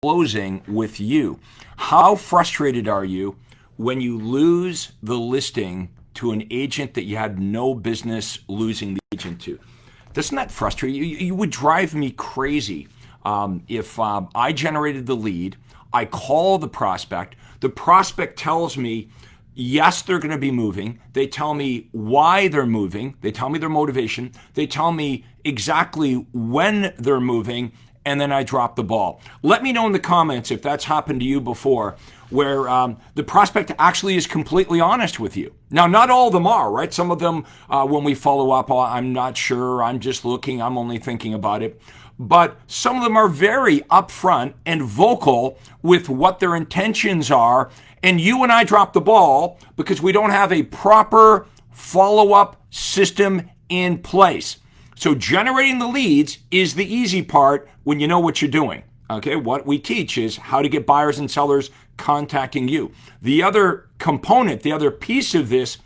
closing with you. How frustrated are you when you lose the listing to an agent that you had no business losing the agent to? Doesn't that frustrate you? You would drive me crazy if I generated the lead, I call the prospect tells me, yes, they're going to be moving. They tell me why they're moving. They tell me their motivation. They tell me exactly when they're moving, and then I drop the ball. Let me know in the comments if that's happened to you before, where the prospect actually is completely honest with you. Now, not all of them are, right? Some of them, when we follow up, I'm not sure, I'm just looking, I'm only thinking about it. But some of them are very upfront and vocal with what their intentions are, and you and I drop the ball because we don't have a proper follow-up system in place. So generating the leads is the easy part when you know what you're doing. Okay, what we teach is how to get buyers and sellers contacting you. The other component, the other piece of this,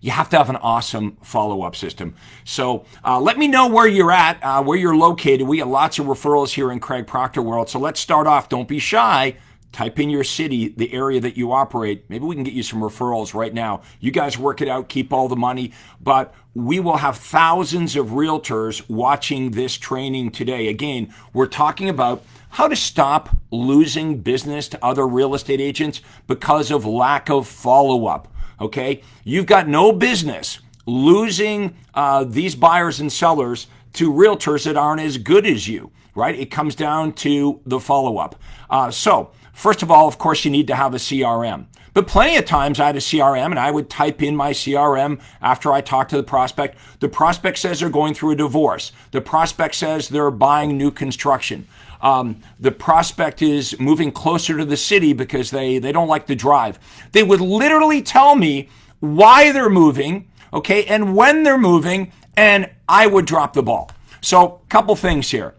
you have to have an awesome follow-up system. So let me know where you're at, where you're located. We have lots of referrals here in Craig Proctor world. So let's start off. Don't be shy. Type in your city, the area that you operate. Maybe we can get you some referrals right now. You guys work it out, keep all the money. But we will have thousands of realtors watching this training today. Again, we're talking about how to stop losing business to other real estate agents because of lack of follow-up. Okay? You've got no business losing these buyers and sellers to realtors that aren't as good as you, right? It comes down to the follow-up. So, first of all, of course, you need to have a CRM. But plenty of times I had a CRM and I would type in my CRM after I talked to the prospect. The prospect says they're going through a divorce. The prospect says they're buying new construction. The prospect is moving closer to the city because they don't like the drive. They would literally tell me why they're moving, okay, and when they're moving, and I would drop the ball. So, a couple things here.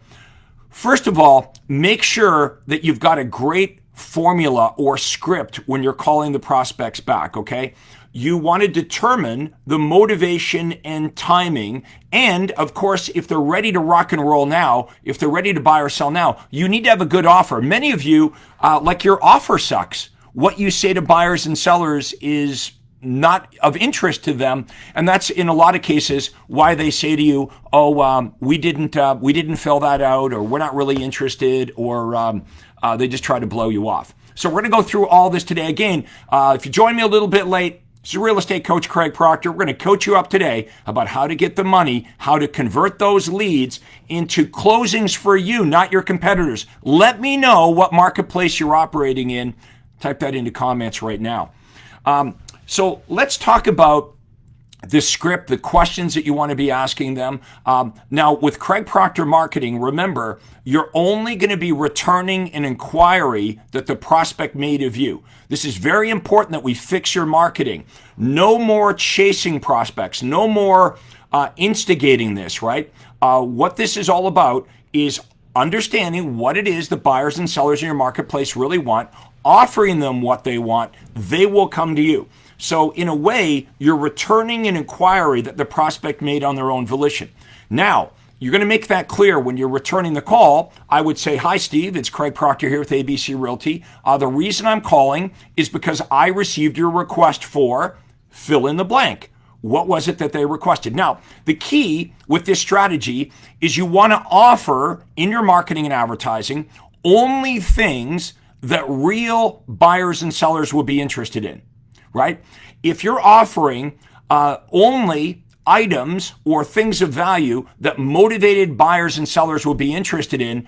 First of all, make sure that you've got a great formula or script when you're calling the prospects back, okay? You want to determine the motivation and timing. And of course, if they're ready to rock and roll now, if they're ready to buy or sell now, you need to have a good offer. Many of you, like your offer sucks. What you say to buyers and sellers is not of interest to them, and that's in a lot of cases why they say to you, "Oh, we didn't fill that out," or "We're not really interested," or they just try to blow you off. So we're going to go through all this today. Again, if you join me a little bit late, this is real estate coach Craig Proctor. We're going to coach you up today about how to get the money, how to convert those leads into closings for you, not your competitors. Let me know what marketplace you're operating in. Type that into comments right now. So let's talk about the script, the questions that you want to be asking them. Now, with Craig Proctor Marketing, remember, you're only going to be returning an inquiry that the prospect made of you. This is very important that we fix your marketing. No more chasing prospects. No more instigating this, right? What this is all about is understanding what it is the buyers and sellers in your marketplace really want, offering them what they want. They will come to you. So in a way, you're returning an inquiry that the prospect made on their own volition. Now, you're going to make that clear when you're returning the call. I would say, "Hi, Steve. It's Craig Proctor here with ABC Realty. The reason I'm calling is because I received your request for fill in the blank. What was it that they requested?" Now, the key with this strategy is you want to offer in your marketing and advertising only things that real buyers and sellers will be interested in. Right? If you're offering only items or things of value that motivated buyers and sellers will be interested in,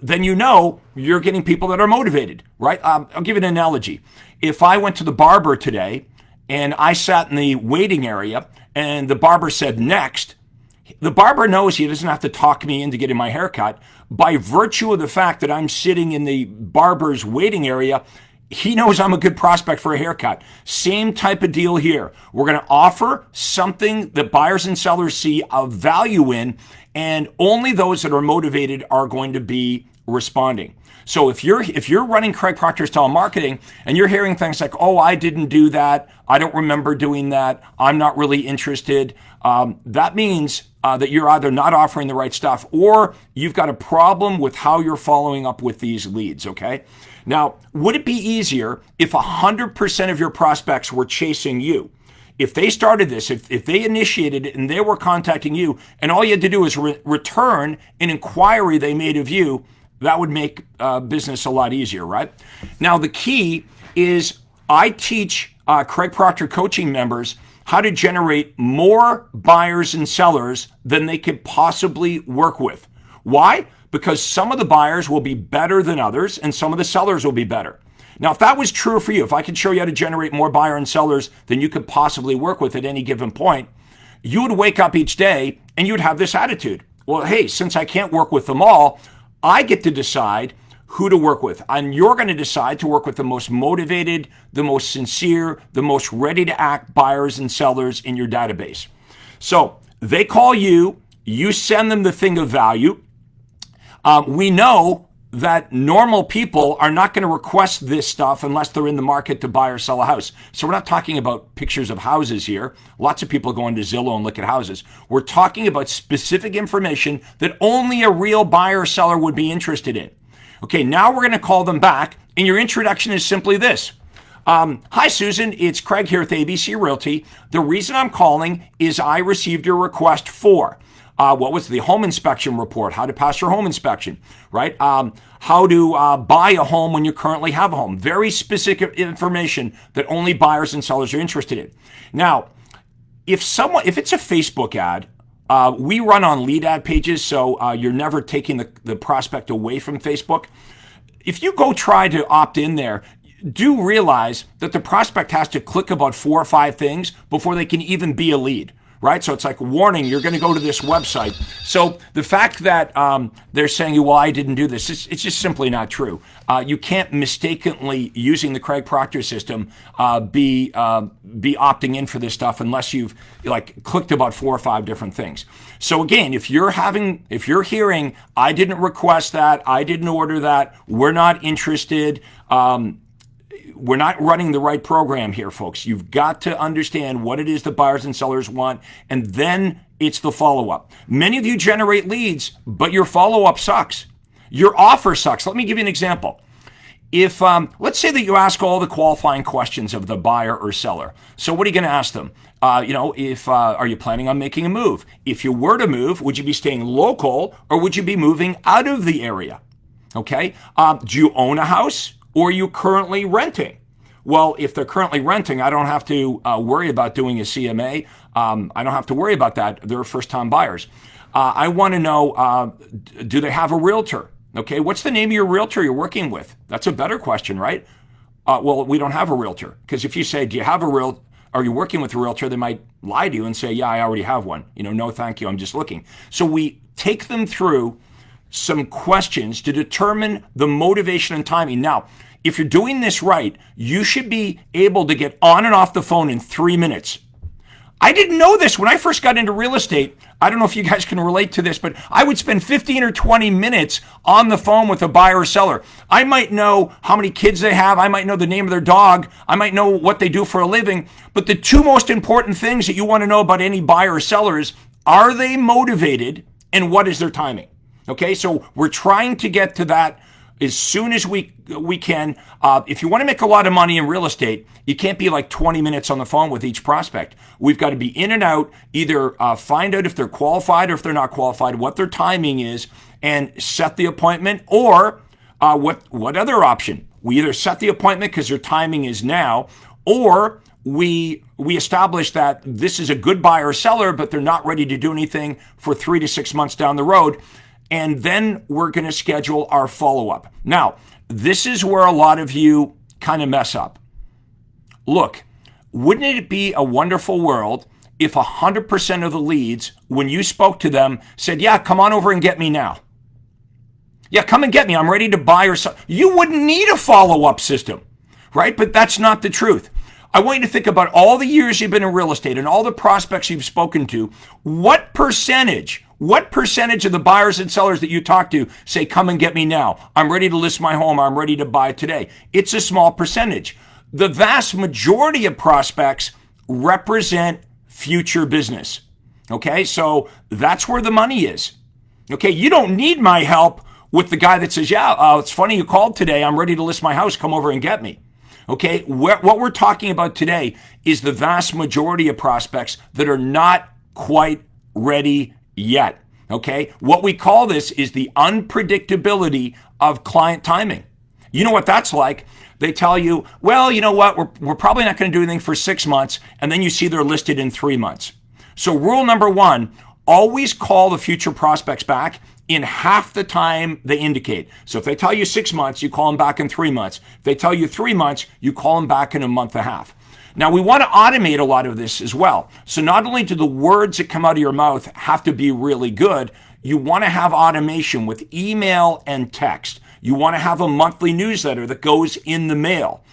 then you know you're getting people that are motivated, right? I'll give you an analogy. If I went to the barber today and I sat in the waiting area and the barber said next, the barber knows he doesn't have to talk me into getting my hair cut. By virtue of the fact that I'm sitting in the barber's waiting area, he knows I'm a good prospect for a haircut. Same type of deal here. We're going to offer something that buyers and sellers see a value in, and only those that are motivated are going to be responding. So if you're running Craig Proctor's telemarketing and you're hearing things like, "Oh, I didn't do that. I don't remember doing that. I'm not really interested," that means that you're either not offering the right stuff or you've got a problem with how you're following up with these leads. Okay. Now, would it be easier if 100% of your prospects were chasing you? If they started this, if they initiated it and they were contacting you, and all you had to do is return an inquiry they made of you, that would make business a lot easier, right? Now, the key is I teach Craig Proctor coaching members how to generate more buyers and sellers than they could possibly work with. Why? Because some of the buyers will be better than others and some of the sellers will be better. Now, if that was true for you, if I could show you how to generate more buyer and sellers than you could possibly work with at any given point, you would wake up each day and you'd have this attitude. Well, hey, since I can't work with them all, I get to decide who to work with. And you're going to decide to work with the most motivated, the most sincere, the most ready to act buyers and sellers in your database. So they call you, you send them the thing of value. We know that normal people are not going to request this stuff unless they're in the market to buy or sell a house. So we're not talking about pictures of houses here. Lots of people go into Zillow and look at houses. We're talking about specific information that only a real buyer or seller would be interested in. Okay, now we're going to call them back, and your introduction is simply this. Hi, Susan. It's Craig here with ABC Realty. The reason I'm calling is I received your request for what was the home inspection report, how to pass your home inspection, right? How to buy a home when you currently have a home. Very specific information that only buyers and sellers are interested in. Now, if it's a Facebook ad, we run on lead ad pages, so you're never taking the prospect away from Facebook. If you go try to opt in there, do realize that the prospect has to click about 4 or 5 things before they can even be a lead. Right? So it's like, warning, you're going to go to this website. So the fact that they're saying, well, I didn't do this, it's just simply not true. You can't mistakenly, using the Craig Proctor system, be opting in for this stuff unless you've clicked about 4 or 5 different things. So again, if you're hearing, I didn't request that, I didn't order that, we're not interested, we're not running the right program here, folks. You've got to understand what it is the buyers and sellers want, and then it's the follow-up. Many of you generate leads, but your follow-up sucks. Your offer sucks. Let me give you an example. If let's say that you ask all the qualifying questions of the buyer or seller. So what are you going to ask them? Are you planning on making a move? If you were to move, would you be staying local or would you be moving out of the area? Okay. Do you own a house? Or are you currently renting? Well, if they're currently renting, I don't have to worry about doing a CMA. I don't have to worry about that. They're first-time buyers. I want to know, do they have a realtor? Okay, what's the name of your realtor you're working with? That's a better question, right? Well, we don't have a realtor. Because if you say, do you have a realtor? Are you working with a realtor? They might lie to you and say, yeah, I already have one. No, thank you. I'm just looking. So we take them through some questions to determine the motivation and timing. Now, if you're doing this right, you should be able to get on and off the phone in 3 minutes. I didn't know this when I first got into real estate. I don't know if you guys can relate to this, but I would spend 15 or 20 minutes on the phone with a buyer or seller. I might know how many kids they have. I might know the name of their dog. I might know what they do for a living. But the 2 most important things that you want to know about any buyer or seller is, are they motivated and what is their timing? Okay, so we're trying to get to that as soon as we can. If you want to make a lot of money in real estate, you can't be like 20 minutes on the phone with each prospect. We've got to be in and out, either find out if they're qualified or if they're not qualified, what their timing is, and set the appointment, or what other option? We either set the appointment because their timing is now, or we establish that this is a good buyer or seller, but they're not ready to do anything for 3 to 6 months down the road. And then we're going to schedule our follow-up. Now, this is where a lot of you kind of mess up. Look, wouldn't it be a wonderful world if 100% of the leads, when you spoke to them, said, yeah, come on over and get me now. Yeah, come and get me. I'm ready to buy or sell. You wouldn't need a follow-up system, right? But that's not the truth. I want you to think about all the years you've been in real estate and all the prospects you've spoken to. What percentage What percentage of the buyers and sellers that you talk to say, come and get me now? I'm ready to list my home. I'm ready to buy today. It's a small percentage. The vast majority of prospects represent future business. Okay, so that's where the money is. Okay, you don't need my help with the guy that says, yeah, it's funny you called today. I'm ready to list my house. Come over and get me. Okay, what we're talking about today is the vast majority of prospects that are not quite ready yet. Okay, what we call this is the unpredictability of client timing. You know what that's like? They tell you, well, you know what, we're probably not going to do anything for 6 months, and then you see they're listed in 3 months. So rule number one, always call the future prospects back in half the time they indicate. So if they tell you 6 months, you call them back in 3 months. If they tell you 3 months, you call them back in a month and a half. Now, we want to automate a lot of this as well. So not only do the words that come out of your mouth have to be really good, you want to have automation with email and text. You want to have a monthly newsletter that goes in the mail.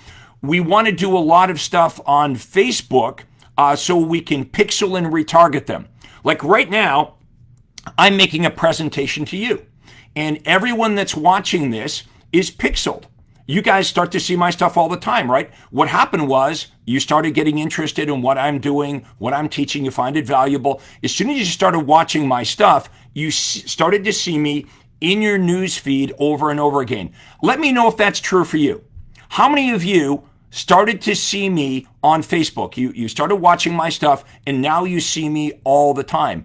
We want to do a lot of stuff on Facebook so we can pixel and retarget them. Like right now, I'm making a presentation to you, and everyone that's watching this is pixeled. You guys start to see my stuff all the time, right? What happened was you started getting interested in what I'm doing, what I'm teaching, you find it valuable. As soon as you started watching my stuff, you started to see me in your news feed over and over again. Let me know if that's true for you. How many of you started to see me on Facebook? You started watching my stuff, and now you see me all the time.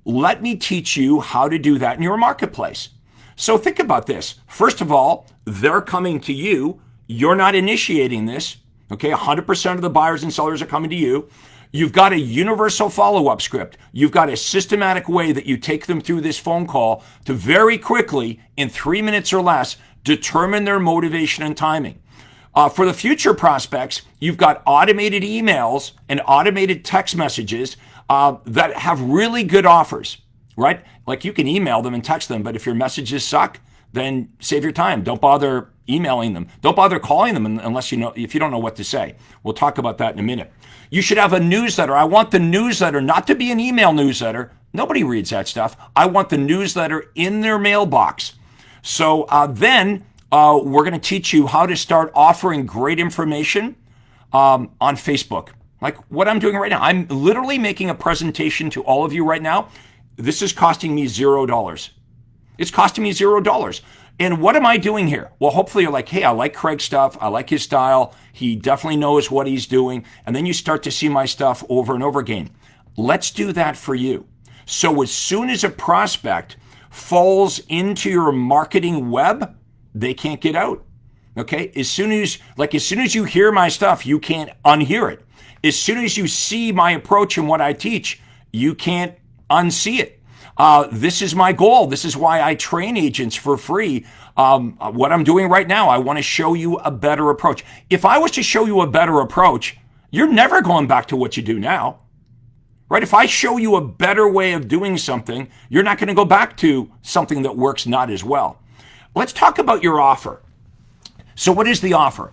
Let me teach you how to do that in your marketplace. So think about this. First of all, they're coming to you. You're not initiating this. Okay, 100% of the buyers and sellers are coming to you. You've got a universal follow-up script. You've got a systematic way that you take them through this phone call to very quickly, in 3 minutes or less, determine their motivation and timing. For the future prospects, you've got automated emails and automated text messages that have really good offers, right? Like you can email them and text them, but if your messages suck, then save your time. Don't bother emailing them. Don't bother calling them unless if you don't know what to say. We'll talk about that in a minute. You should have a newsletter. I want the newsletter not to be an email newsletter. Nobody reads that stuff. I want the newsletter in their mailbox. So then we're going to teach you how to start offering great information on Facebook. Like what I'm doing right now. I'm literally making a presentation to all of you right now. This is costing me $0. It's costing me $0. And what am I doing here? Well, hopefully you're like, hey, I like Craig's stuff. I like his style. He definitely knows what he's doing. And then you start to see my stuff over and over again. Let's do that for you. So as soon as a prospect falls into your marketing web, they can't get out. Okay? As soon as you hear my stuff, you can't unhear it. As soon as you see my approach and what I teach, you can't unsee it. This is my goal. This is why I train agents for free. What I'm doing right now, I want to show you a better approach. If I was to show you a better approach, you're never going back to what you do now, right? If I show you a better way of doing something, you're not going to go back to something that works not as well. Let's talk about your offer. So what is the offer?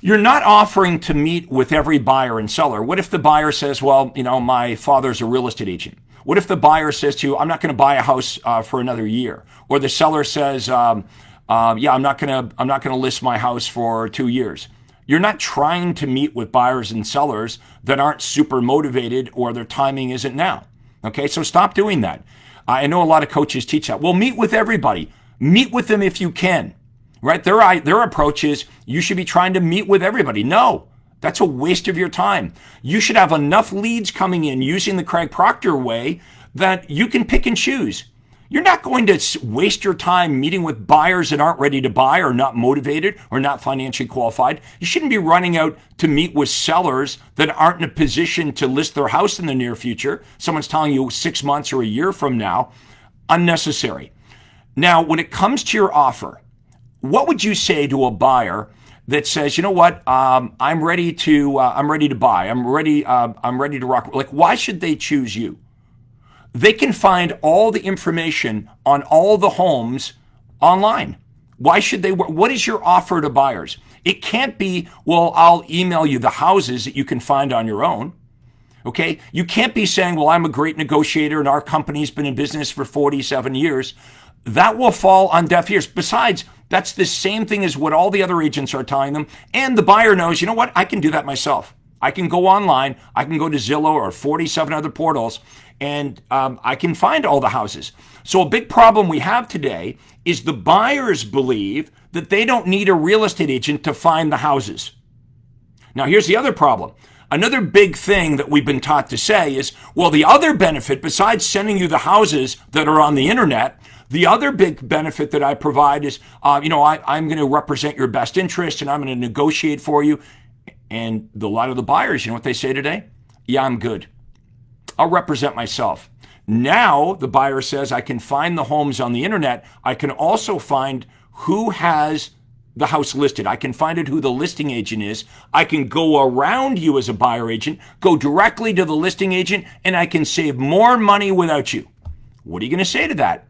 You're not offering to meet with every buyer and seller. What if the buyer says, well, my father's a real estate agent? What if the buyer says to you, I'm not going to buy a house for another year? Or the seller says, I'm not going to list my house for 2 years. You're not trying to meet with buyers and sellers that aren't super motivated or their timing isn't now. Okay, so stop doing that. I know a lot of coaches teach that. Well, meet with everybody. Meet with them if you can. Right? Their approach is you should be trying to meet with everybody. No, that's a waste of your time. You should have enough leads coming in using the Craig Proctor way that you can pick and choose. You're not going to waste your time meeting with buyers that aren't ready to buy or not motivated or not financially qualified. You shouldn't be running out to meet with sellers that aren't in a position to list their house in the near future. Someone's telling you 6 months or a year from now. Unnecessary. Now, when it comes to your offer, what would you say to a buyer that says, you know what, I'm ready to buy. I'm ready to rock. Like, why should they choose you? They can find all the information on all the homes online. Why should they? What is your offer to buyers? It can't be, well, I'll email you the houses that you can find on your own. Okay? You can't be saying, well, I'm a great negotiator and our company's been in business for 47 years. That will fall on deaf ears. Besides, that's the same thing as what all the other agents are telling them. And the buyer knows, you know what? I can do that myself. I can go online. I can go to Zillow or 47 other portals, and I can find all the houses. So a big problem we have today is the buyers believe that they don't need a real estate agent to find the houses. Now, here's the other problem. Another big thing that we've been taught to say is, well, the other benefit, besides sending you the houses that are on the internet, the other big benefit that I provide is, I'm going to represent your best interest and I'm going to negotiate for you. And a lot of the buyers, you know what they say today? Yeah, I'm good. I'll represent myself. Now the buyer says, I can find the homes on the internet. I can also find who has the house listed. I can find out who the listing agent is. I can go around you as a buyer agent, go directly to the listing agent, and I can save more money without you. What are you going to say to that?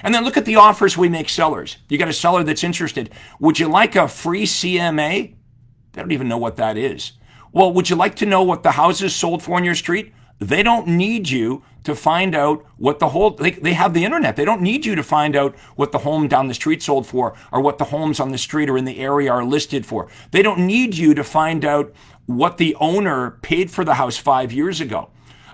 And then look at the offers we make sellers. You got a seller that's interested. Would you like a free CMA? They don't even know what that is. Well, would you like to know what the houses sold for on your street? They don't need you to find out what they have the internet. They don't need you to find out what the home down the street sold for or what the homes on the street or in the area are listed for. They don't need you to find out what the owner paid for the house 5 years ago.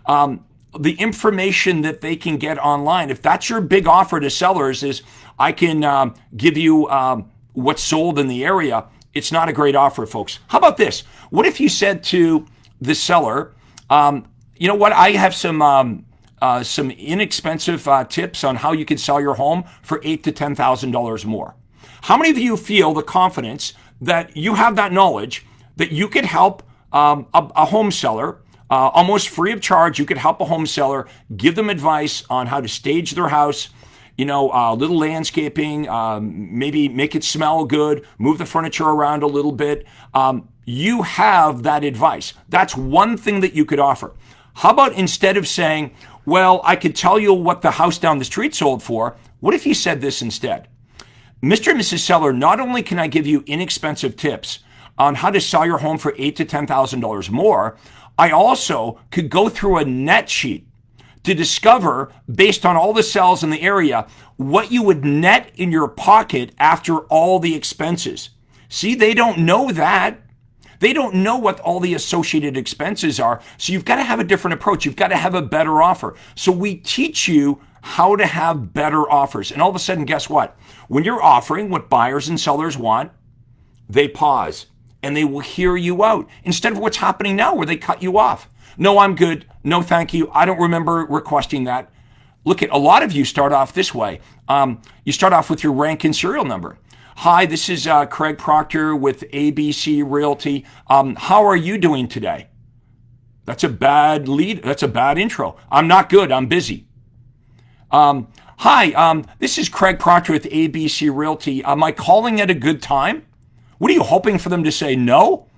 The information that they can get online, if that's your big offer to sellers is, I can give you what's sold in the area, it's not a great offer, folks. How about this? What if you said to the seller, you know what, I have some inexpensive tips on how you can sell your home for $8,000 to $10,000 more. How many of you feel the confidence that you have that knowledge that you could help a home seller almost free of charge? You could help a home seller, give them advice on how to stage their house, little landscaping, maybe make it smell good, move the furniture around a little bit. You have that advice. That's one thing that you could offer. How about instead of saying, well, I could tell you what the house down the street sold for, what if you said this instead? Mr. and Mrs. Seller, not only can I give you inexpensive tips on how to sell your home for $8,000 to $10,000 more, I also could go through a net sheet to discover, based on all the sales in the area, what you would net in your pocket after all the expenses. See, they don't know that. They don't know what all the associated expenses are. So you've got to have a different approach. You've got to have a better offer. So we teach you how to have better offers. And all of a sudden, guess what? When you're offering what buyers and sellers want, they pause and they will hear you out instead of what's happening now where they cut you off. No, I'm good. No, thank you. I don't remember requesting that. Look, at a lot of you start off this way. You start off with your rank and serial number. Hi, this is Craig Proctor with ABC Realty. How are you doing today? That's a bad lead. That's a bad intro. I'm not good. I'm busy. Hi, this is Craig Proctor with ABC Realty. Am I calling at a good time? What are you hoping for them to say no?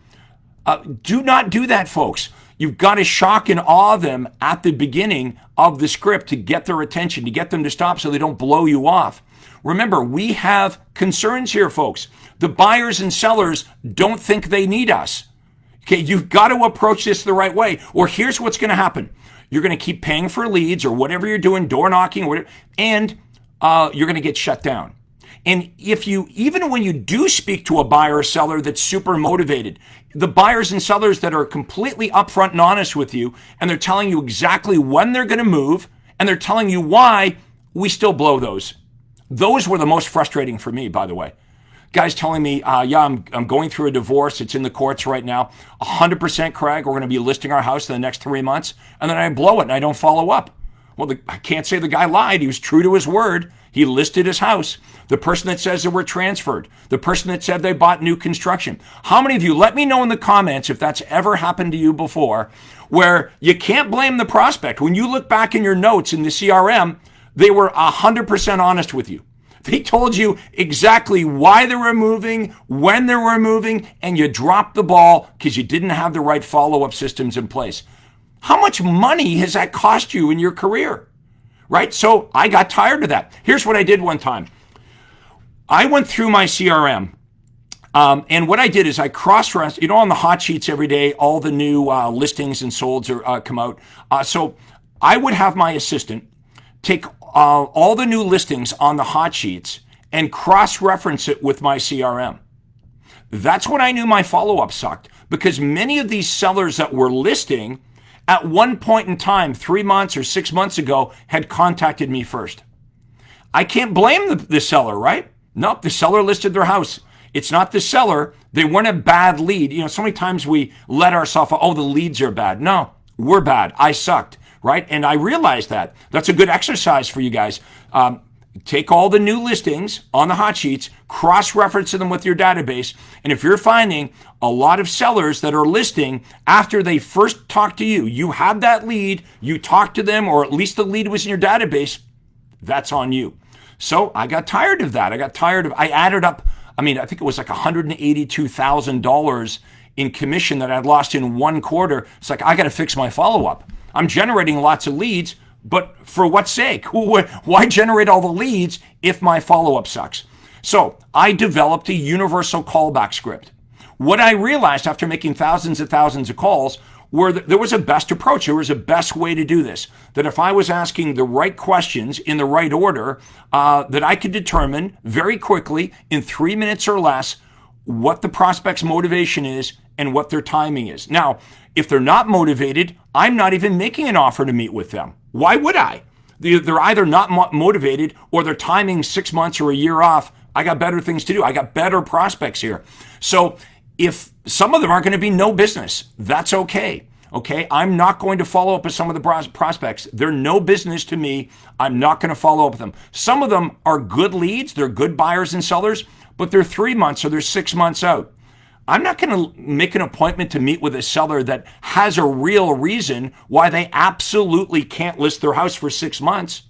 Do not do that, folks. You've got to shock and awe them at the beginning of the script to get their attention, to get them to stop so they don't blow you off. Remember, we have concerns here, folks. The buyers and sellers don't think they need us. Okay, you've got to approach this the right way, or here's what's going to happen. You're going to keep paying for leads or whatever you're doing, door knocking, whatever, and you're going to get shut down. And even when you do speak to a buyer or seller that's super motivated, the buyers and sellers that are completely upfront and honest with you, and they're telling you exactly when they're going to move, and they're telling you why, we still blow those. Those were the most frustrating for me, by the way. Guys telling me, I'm going through a divorce. It's in the courts right now. 100% Craig, we're going to be listing our house in the next 3 months. And then I blow it and I don't follow up. Well, I can't say the guy lied. He was true to his word. He listed his house. The person that says they were transferred. The person that said they bought new construction. How many of you, let me know in the comments if that's ever happened to you before, where you can't blame the prospect. When you look back in your notes in the CRM, they were 100% honest with you. They told you exactly why they were moving, when they were moving, and you dropped the ball because you didn't have the right follow-up systems in place. How much money has that cost you in your career? Right? So I got tired of that. Here's what I did one time. I went through my CRM And what I did is I cross-referenced, on the hot sheets every day, all the new listings and solds come out. So I would have my assistant take all the new listings on the hot sheets and cross-reference it with my CRM. That's when I knew my follow-up sucked, because many of these sellers that were listing at one point in time, 3 months or 6 months ago, had contacted me first. I can't blame the seller, right? Nope, the seller listed their house. It's not the seller. They weren't a bad lead. So many times we let ourselves, the leads are bad. No, we're bad. I sucked, right? And I realized that. That's a good exercise for you guys. Take all the new listings on the hot sheets, cross-reference them with your database. And if you're finding a lot of sellers that are listing after they first talked to you, you had that lead, you talked to them, or at least the lead was in your database, that's on you. So I got tired of that. I added up, I think it was like $182,000 in commission that I'd lost in one quarter. It's like, I got to fix my follow-up. I'm generating lots of leads, but for what sake? Why generate all the leads if my follow-up sucks? So I developed a universal callback script. What I realized after making thousands and thousands of calls were that there was a best approach. There was a best way to do this. That if I was asking the right questions in the right order, that I could determine very quickly in 3 minutes or less what the prospect's motivation is and what their timing is. Now, if they're not motivated, I'm not even making an offer to meet with them. Why would I? They're either not motivated or their timing 6 months or a year off. I got better things to do. I got better prospects here. So if some of them are going to be no business, that's okay. Okay, I'm not going to follow up with some of the prospects. They're no business to me. I'm not going to follow up with them. Some of them are good leads. They're good buyers and sellers, but they're 3 months or they're 6 months out. I'm not going to make an appointment to meet with a seller that has a real reason why they absolutely can't list their house for 6 months.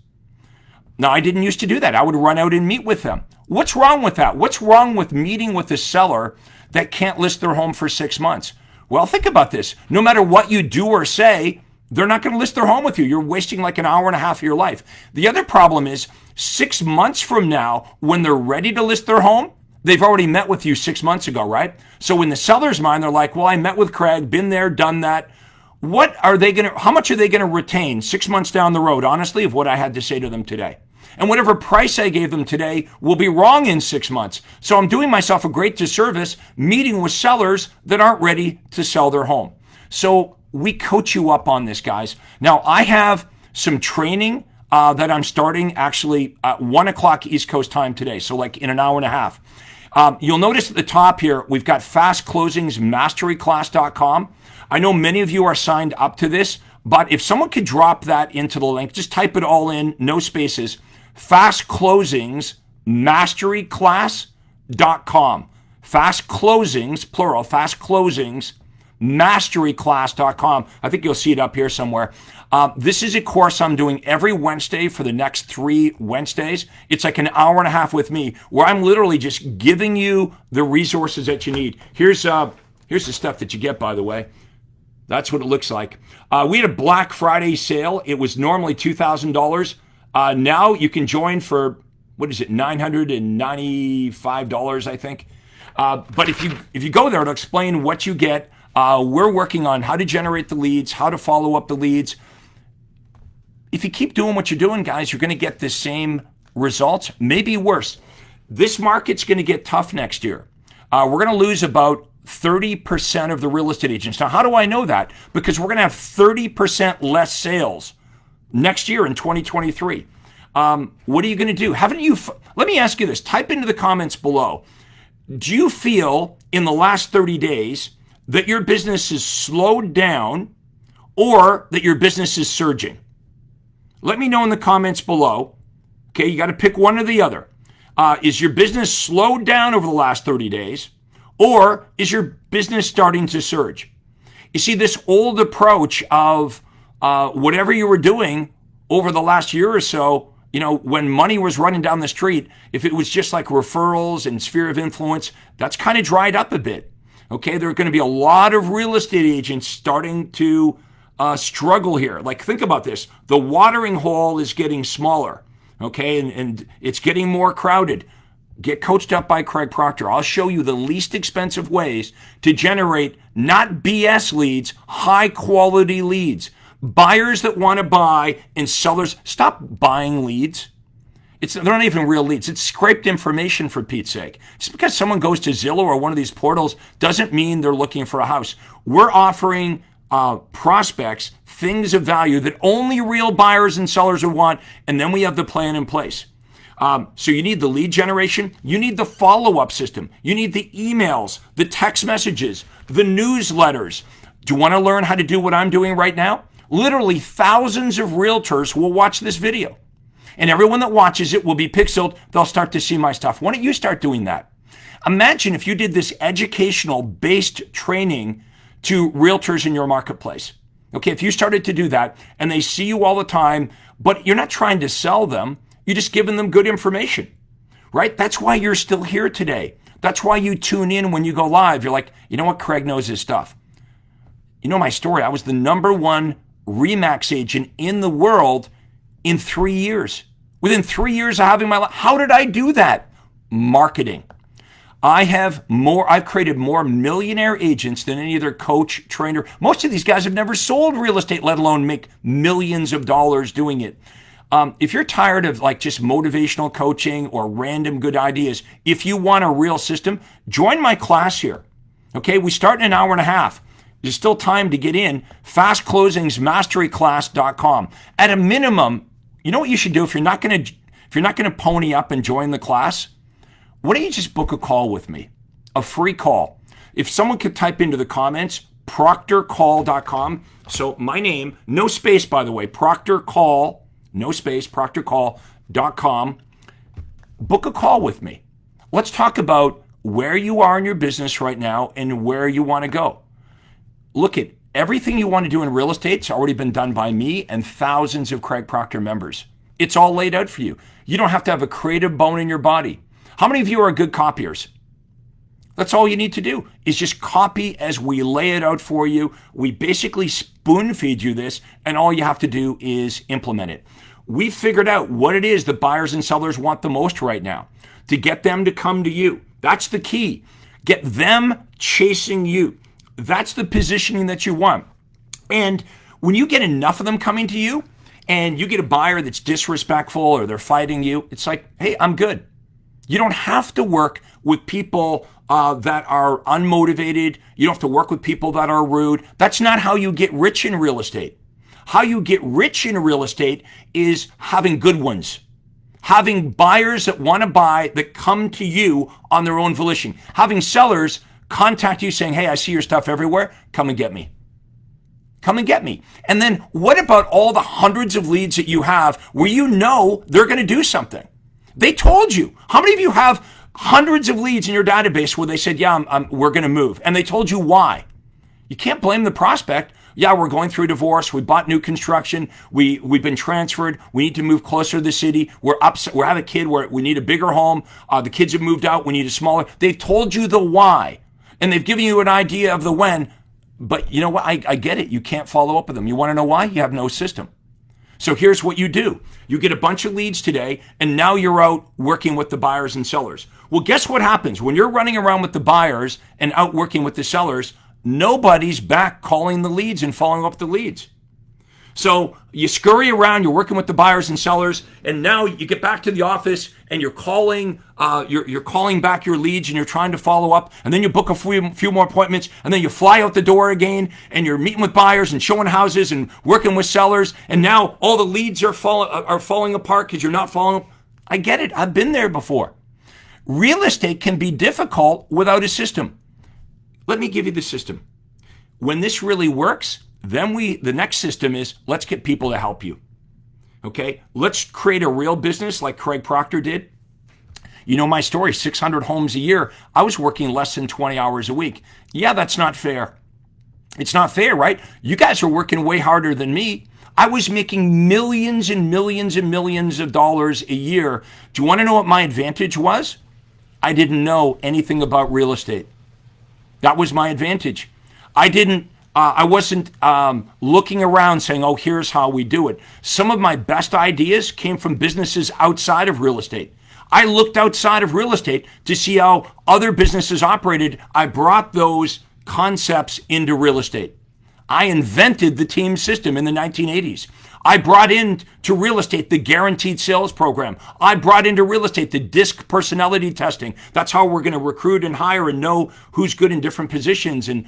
Now, I didn't used to do that. I would run out and meet with them. What's wrong with that? What's wrong with meeting with a seller that can't list their home for 6 months? Well, think about this. No matter what you do or say, they're not going to list their home with you. You're wasting like an hour and a half of your life. The other problem is 6 months from now, when they're ready to list their home, they've already met with you 6 months ago, right? So in the seller's mind, they're like, well, I met with Craig, been there, done that. How much are they going to retain 6 months down the road, honestly, of what I had to say to them today? And whatever price I gave them today will be wrong in 6 months. So I'm doing myself a great disservice meeting with sellers that aren't ready to sell their home. So we coach you up on this, guys. Now, I have some training that I'm starting actually at 1 o'clock East Coast time today. So like in an hour and a half. You'll notice at the top here, we've got fastclosingsmasteryclass.com. I know many of you are signed up to this, but if someone could drop that into the link, just type it all in, no spaces, fastclosingsmasteryclass.com. Fast closings, plural, fastclosingsmasteryclass.com. I think you'll see it up here somewhere. This is a course I'm doing every Wednesday for the next 3 Wednesdays. It's like an hour and a half with me where I'm literally just giving you the resources that you need. Here's the stuff that you get, by the way. That's what it looks like. We had a Black Friday sale. It was normally $2,000. Now you can join for, $995, I think. But if you go there, it'll explain what you get. We're working on how to generate the leads, how to follow up the leads. If you keep doing what you're doing, guys, you're going to get the same results, maybe worse. This market's going to get tough next year. We're going to lose about 30% of the real estate agents. Now, how do I know that? Because we're going to have 30% less sales next year in 2023. What are you going to do? Let me ask you this. Type into the comments below. Do you feel in the last 30 days that your business is slowed down or that your business is surging? Let me know in the comments below. Okay, you got to pick one or the other. Is your business slowed down over the last 30 days or is your business starting to surge? You see, this old approach of whatever you were doing over the last year or so, when money was running down the street, if it was just like referrals and sphere of influence, that's kind of dried up a bit. Okay, there are going to be a lot of real estate agents starting to struggle here. Like, think about this. The watering hole is getting smaller, okay, and it's getting more crowded. Get coached up by Craig Proctor. I'll show you the least expensive ways to generate not BS leads, high quality leads. Buyers that want to buy and sellers, stop buying leads. They're not even real leads. It's scraped information, for Pete's sake. Just because someone goes to Zillow or one of these portals doesn't mean they're looking for a house. We're offering prospects things of value that only real buyers and sellers would want, and then we have the plan in place. So you need the lead generation. You need the follow-up system. You need the emails, the text messages, the newsletters. Do you want to learn how to do what I'm doing right now? Literally thousands of realtors will watch this video. And everyone that watches it will be pixeled. They'll start to see my stuff. Why don't you start doing that? Imagine if you did this educational-based training to realtors in your marketplace. Okay, if you started to do that and they see you all the time, but you're not trying to sell them, you're just giving them good information, right? That's why you're still here today. That's why you tune in when you go live. You're like, you know what? Craig knows his stuff. You know my story. I was the #1 RE/MAX agent in the world in 3 years. Within 3 years of having my life. How did I do that? Marketing. I've created more millionaire agents than any other coach, trainer. Most of these guys have never sold real estate, let alone make millions of dollars doing it. If you're tired of like just motivational coaching or random good ideas, if you want a real system, join my class here. Okay, we start in an hour and a half. There's still time to get in. FastClosingsMasteryClass.com. At a minimum, you know what you should do if you're not going to pony up and join the class? Why don't you just book a call with me? A free call. If someone could type into the comments, proctorcall.com. So my name, no space by the way, proctorcall, no space, proctorcall.com. Book a call with me. Let's talk about where you are in your business right now and where you want to go. Look at everything you want to do in real estate's already been done by me and thousands of Craig Proctor members. It's all laid out for you. You don't have to have a creative bone in your body. How many of you are good copiers? That's all you need to do is just copy as we lay it out for you. We basically spoon feed you this, and all you have to do is implement it. We figured out what it is that buyers and sellers want the most right now to get them to come to you. That's the key. Get them chasing you. That's the positioning that you want. And when you get enough of them coming to you and you get a buyer that's disrespectful or they're fighting you, it's like, hey, I'm good. You don't have to work with people that are unmotivated. You don't have to work with people that are rude. That's not how you get rich in real estate. How you get rich in real estate is having good ones. Having buyers that want to buy that come to you on their own volition. Having sellers contact you saying, hey, I see your stuff everywhere. Come and get me. Come and get me. And then what about all the hundreds of leads that you have where you know they're going to do something? They told you. How many of you have hundreds of leads in your database where they said, yeah, we're going to move? And they told you why. You can't blame the prospect. Yeah, we're going through a divorce. We bought new construction. We've been transferred. We need to move closer to the city. We're upset. We have a kid where we need a bigger home. The kids have moved out. We need a smaller. They've told you the why. And they've given you an idea of the when. But you know what? I get it. You can't follow up with them. You want to know why? You have no system. So here's what you do. You get a bunch of leads today, and now you're out working with the buyers and sellers. Well, guess what happens? When you're running around with the buyers and out working with the sellers, nobody's back calling the leads and following up the leads. So you scurry around, you're working with the buyers and sellers, and now you get back to the office and you're calling back your leads and you're trying to follow up, and then you book a few more appointments, and then you fly out the door again and you're meeting with buyers and showing houses and working with sellers, and now all the leads are falling apart because you're not following up. I get it. I've been there before. Real estate can be difficult without a system. Let me give you the system. When this really works, then the next system is let's get people to help you. Okay? Let's create a real business like Craig Proctor did. You know my story, 600 homes a year. I was working less than 20 hours a week. Yeah, that's not fair. It's not fair, right? You guys are working way harder than me. I was making millions and millions and millions of dollars a year. Do you want to know what my advantage was? I didn't know anything about real estate. That was my advantage. I wasn't looking around saying, oh, here's how we do it. Some of my best ideas came from businesses outside of real estate. I looked outside of real estate to see how other businesses operated. I brought those concepts into real estate. I invented the team system in the 1980s. I brought into real estate the guaranteed sales program. I brought into real estate the DISC personality testing. That's how we're going to recruit and hire and know who's good in different positions. And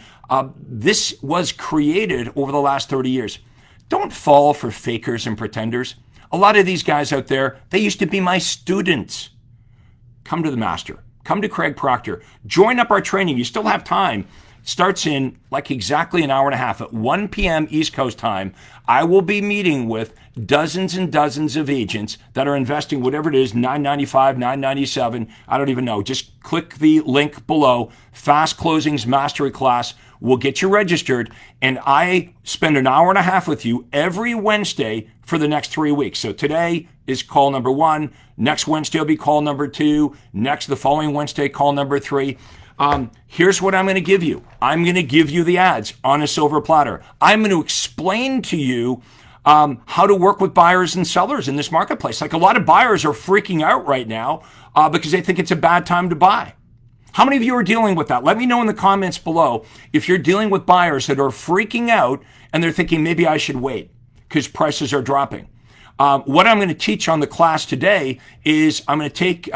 this was created over the last 30 years. Don't fall for fakers and pretenders. A lot of these guys out there, they used to be my students. Come to the master. Come to Craig Proctor. Join up our training. You still have time. Starts in like exactly an hour and a half at 1 p.m. East Coast time. I will be meeting with dozens and dozens of agents that are investing whatever it is, $995, $997, I don't even know. Just click the link below, Fast Closings Mastery Class. We'll get you registered, and I spend an hour and a half with you every Wednesday for the next 3 weeks. So today is call number 1. Next Wednesday will be call number 2. The following Wednesday, call number 3. Here's what I'm going to give you. I'm going to give you the ads on a silver platter. I'm going to explain to you how to work with buyers and sellers in this marketplace. Like a lot of buyers are freaking out right now because they think it's a bad time to buy. How many of you are dealing with that? Let me know in the comments below if you're dealing with buyers that are freaking out and they're thinking maybe I should wait because prices are dropping. What I'm going to teach on the class today is I'm going to take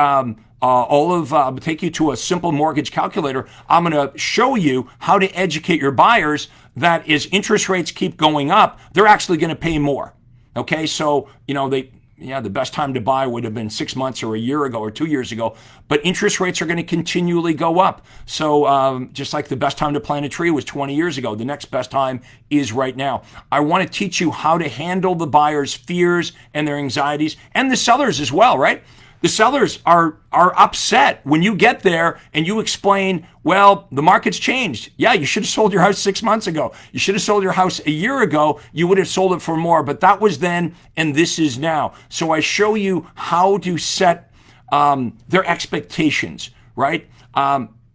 take you to a simple mortgage calculator. I'm going to show you how to educate your buyers that as interest rates keep going up, they're actually going to pay more. Okay, so the best time to buy would have been 6 months or a year ago or 2 years ago, but interest rates are going to continually go up. So just like the best time to plant a tree was 20 years ago, the next best time is right now. I want to teach you how to handle the buyers' fears and their anxieties, and the sellers as well, right? The sellers are upset when you get there and you explain, well, the market's changed. Yeah, you should have sold your house 6 months ago. You should have sold your house a year ago. You would have sold it for more, but that was then and this is now. So I show you how to set their expectations, right?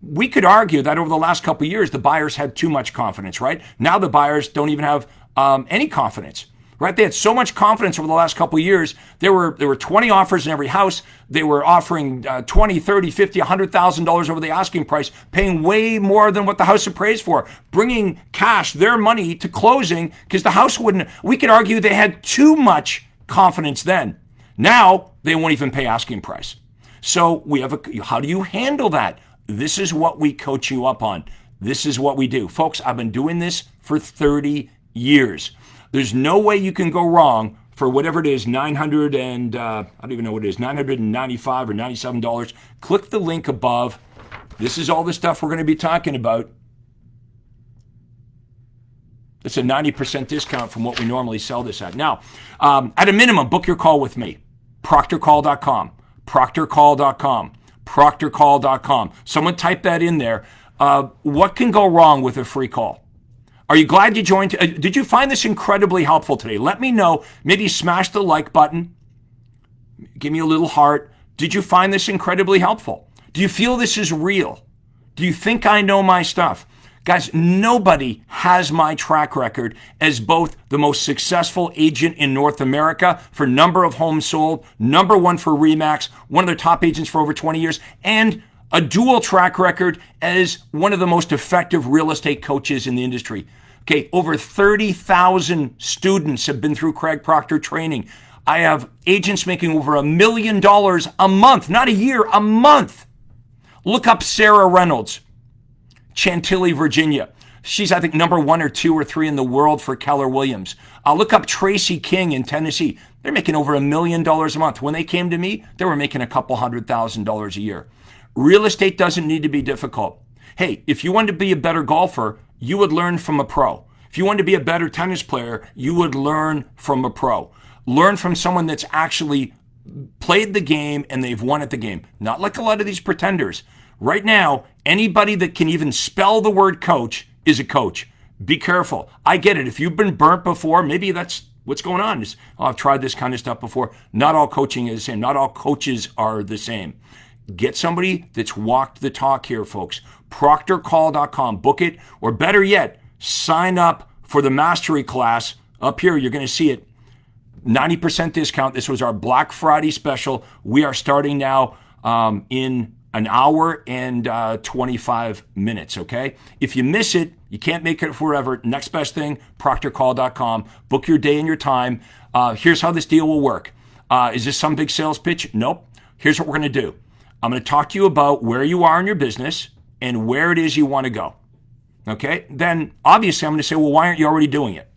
We could argue that over the last couple of years, the buyers had too much confidence, right? Now the buyers don't even have any confidence. Right? They had so much confidence over the last couple of years. There were 20 offers in every house. They were offering $20, $30, $50, $100,000 over the asking price, paying way more than what the house appraised for, bringing cash, their money to closing because the house wouldn't. We could argue they had too much confidence then. Now they won't even pay asking price. So how do you handle that? This is what we coach you up on. This is what we do. Folks, I've been doing this for 30 years. There's no way you can go wrong for whatever it is, I don't even know what it is, $995 or $97. Click the link above. This is all the stuff we're going to be talking about. It's a 90% discount from what we normally sell this at. Now, at a minimum, book your call with me. Proctorcall.com, proctorcall.com, proctorcall.com. Someone type that in there. What can go wrong with a free call? Are you glad you joined? Did you find this incredibly helpful today? Let me know. Maybe smash the like button. Give me a little heart. Did you find this incredibly helpful? Do you feel this is real? Do you think I know my stuff? Guys, nobody has my track record as both the most successful agent in North America for number of homes sold, number one for RE/MAX, one of their top agents for over 20 years, and a dual track record as one of the most effective real estate coaches in the industry. Okay, over 30,000 students have been through Craig Proctor training. I have agents making over $1 million a month, not a year, a month. Look up Sarah Reynolds, Chantilly, Virginia. She's, I think, number 1 or 2 or 3 in the world for Keller Williams. Look up Tracy King in Tennessee. They're making over $1 million a month. When they came to me, they were making a couple $100,000 a year. Real estate doesn't need to be difficult. Hey, if you wanted to be a better golfer, you would learn from a pro. If you wanted to be a better tennis player, you would learn from a pro. Learn from someone that's actually played the game and they've won at the game. Not like a lot of these pretenders. Right now, anybody that can even spell the word coach is a coach. Be careful. I get it. If you've been burnt before, maybe that's what's going on. I've tried this kind of stuff before. Not all coaching is the same. Not all coaches are the same. Get somebody that's walked the talk here, folks. Proctorcall.com. Book it, or better yet, sign up for the mastery class. Up here, you're going to see it. 90% discount. This was our Black Friday special. We are starting now in an hour and 25 minutes, okay? If you miss it, you can't make it forever. Next best thing, proctorcall.com. Book your day and your time. Here's how this deal will work. Is this some big sales pitch? Nope. Here's what we're going to do. I'm going to talk to you about where you are in your business and where it is you want to go, okay? Then, obviously, I'm going to say, well, why aren't you already doing it?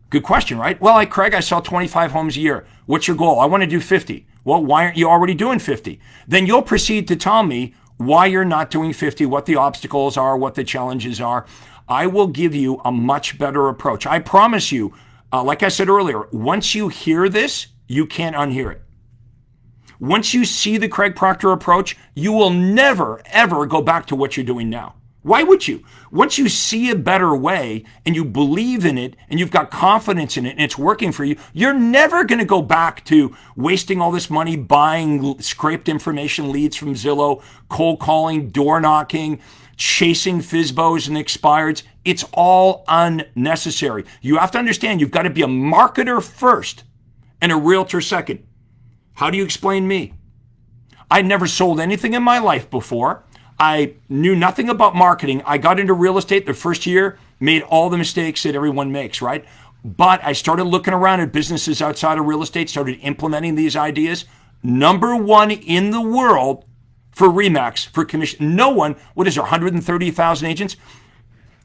Good question, right? Well, like Craig, I sell 25 homes a year. What's your goal? I want to do 50. Well, why aren't you already doing 50? Then you'll proceed to tell me why you're not doing 50, what the obstacles are, what the challenges are. I will give you a much better approach. I promise you, like I said earlier, once you hear this, you can't unhear it. Once you see the Craig Proctor approach, you will never, ever go back to what you're doing now. Why would you? Once you see a better way and you believe in it and you've got confidence in it and it's working for you, you're never going to go back to wasting all this money buying scraped information leads from Zillow, cold calling, door knocking, chasing FSBOs and expireds. It's all unnecessary. You have to understand you've got to be a marketer first and a realtor second. How do you explain me? I'd never sold anything in my life before. I knew nothing about marketing. I got into real estate the first year, made all the mistakes that everyone makes, right? But I started looking around at businesses outside of real estate, started implementing these ideas. Number one in the world for RE/MAX, for commission. No one, what is there, 130,000 agents?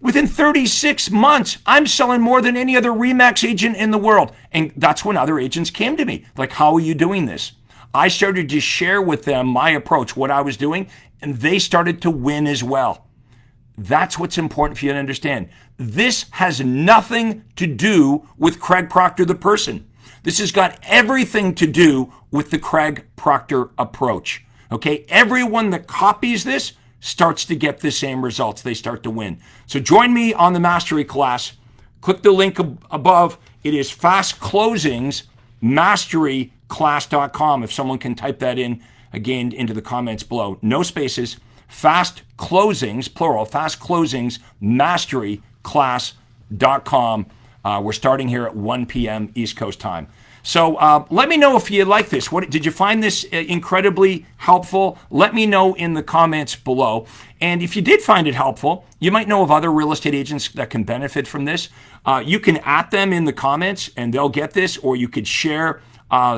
Within 36 months, I'm selling more than any other RE/MAX agent in the world. And that's when other agents came to me. Like, how are you doing this? I started to share with them my approach, what I was doing, and they started to win as well. That's what's important for you to understand. This has nothing to do with Craig Proctor, the person. This has got everything to do with the Craig Proctor approach. Okay? Everyone that copies this starts to get the same results. They start to win. So join me on the mastery class. Click the link above. It is Fast Closings masteryclass.com. If someone can type that in again into the comments below. No spaces. Fast Closings, plural, Fast Closings masteryclass.com. We're starting here at 1 p.m. East Coast time. So let me know if you like this. What did you find this incredibly helpful? Let me know in the comments below. And if you did find it helpful, you might know of other real estate agents that can benefit from this. You can at them in the comments and they'll get this, or you could share.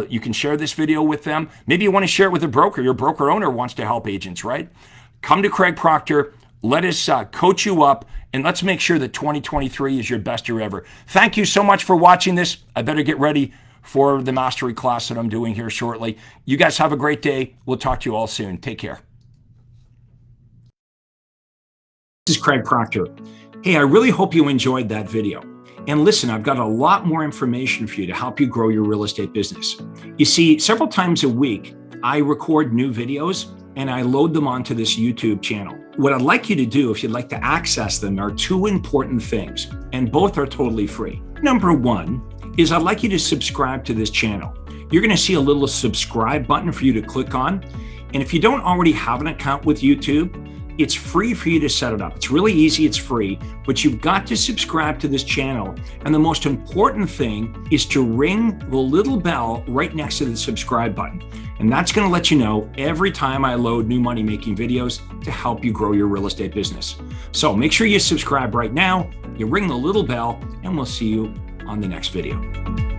You can share this video with them. Maybe you want to share it with a broker. Your broker owner wants to help agents, right? Come to Craig Proctor. Let us coach you up, and let's make sure that 2023 is your best year ever. Thank you so much for watching this. I better get ready for the mastery class that I'm doing here shortly. You guys have a great day. We'll talk to you all soon. Take care. This is Craig Proctor. Hey, I really hope you enjoyed that video. And listen, I've got a lot more information for you to help you grow your real estate business. You see, several times a week, I record new videos and I load them onto this YouTube channel. What I'd like you to do, if you'd like to access them, are two important things, and both are totally free. Number one is I'd like you to subscribe to this channel. You're going to see a little subscribe button for you to click on. And if you don't already have an account with YouTube, it's free for you to set it up. It's really easy, it's free, but you've got to subscribe to this channel. And the most important thing is to ring the little bell right next to the subscribe button. And that's going to let you know every time I load new money-making videos to help you grow your real estate business. So make sure you subscribe right now, you ring the little bell, and we'll see you on the next video.